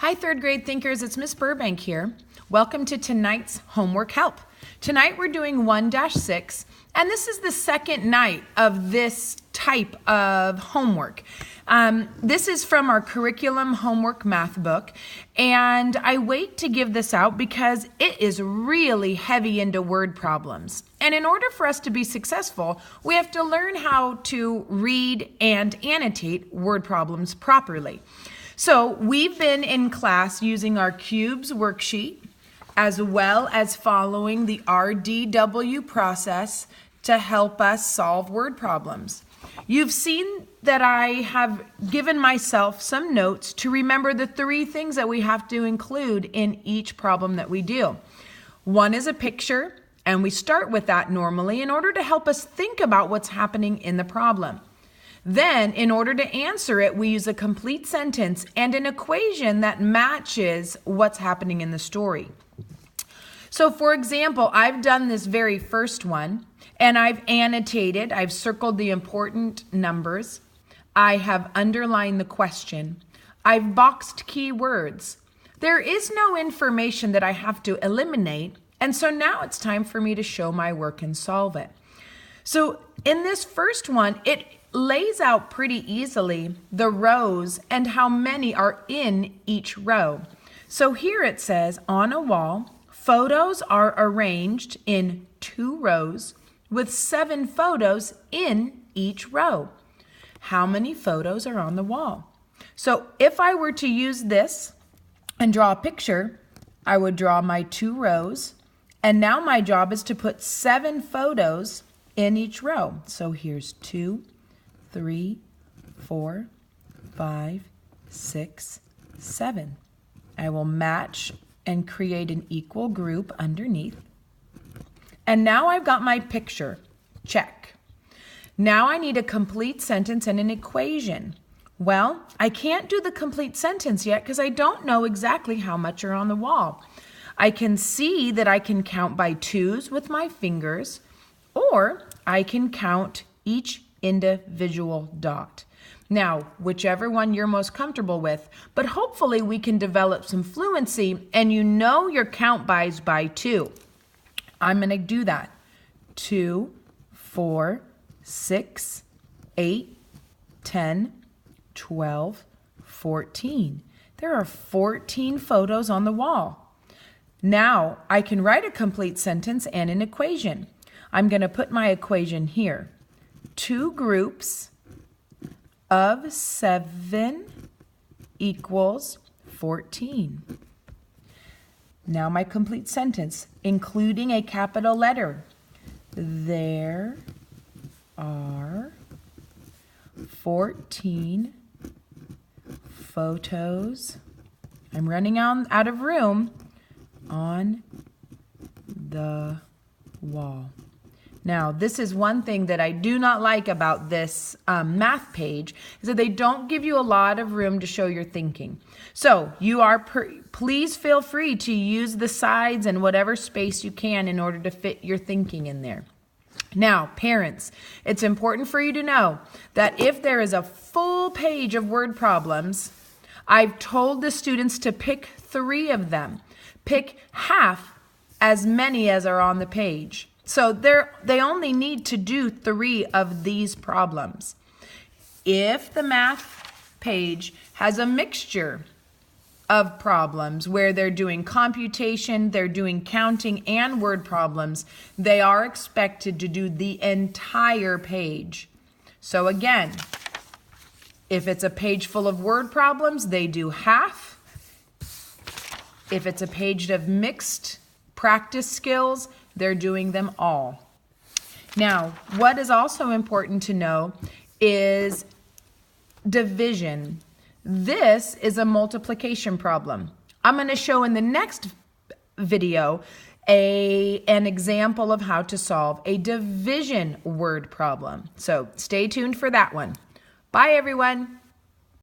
Hi, third grade thinkers, it's Miss Burbank here. Welcome to tonight's homework help. Tonight we're doing 1-6, and this is the second night of this type of homework. This is from our curriculum homework math book, and I wait to give this out because it is really heavy into word problems. And in order for us to be successful, we have to learn how to read and annotate word problems properly. So we've been in class using our cubes worksheet as well as following the RDW process to help us solve word problems. You've seen that I have given myself some notes to remember the 3 things that we have to include in each problem that we do. One is a picture, and we start with that normally in order to help us think about what's happening in the problem. Then, in order to answer it, we use a complete sentence and an equation that matches what's happening in the story. So, for example, I've done this very first one, and I've annotated, I've circled the important numbers, I have underlined the question, I've boxed keywords. There is no information that I have to eliminate, and so now it's time for me to show my work and solve it. So, in this first one, it lays out pretty easily the rows and how many are in each row. So here it says, on a wall, photos are arranged in 2 rows with 7 photos in each row. How many photos are on the wall? So if I were to use this and draw a picture, I would draw my 2 rows, and now my job is to put 7 photos in each row. So here's 2, 3, 4, 5, 6, 7. I will match and create an equal group underneath. And now I've got my picture. Check. Now I need a complete sentence and an equation. Well, I can't do the complete sentence yet because I don't know exactly how much are on the wall. I can see that I can count by 2s with my fingers, or I can count each individual dot. Now, whichever one you're most comfortable with, but hopefully we can develop some fluency and you know your count bys by 2. I'm going to do that. 2, 4, 6, 8, 10, 12, 14. There are 14 photos on the wall. Now, I can write a complete sentence and an equation. I'm going to put my equation here. 2 groups of 7 equals 14. Now my complete sentence, including a capital letter. There are 14 photos. I'm running out of room on the wall. Now, this is one thing that I do not like about this math page, is that they don't give you a lot of room to show your thinking. So, please feel free to use the sides and whatever space you can in order to fit your thinking in there. Now, parents, it's important for you to know that if there is a full page of word problems, I've told the students to pick 3 of them. Pick half as many as are on the page. So they only need to do 3 of these problems. If the math page has a mixture of problems where they're doing computation, they're doing counting and word problems, they are expected to do the entire page. So again, if it's a page full of word problems, they do half. If it's a page of mixed practice skills, they're doing them all. Now, what is also important to know is division. This is a multiplication problem. I'm going to show in the next video an example of how to solve a division word problem. So stay tuned for that one. Bye, everyone.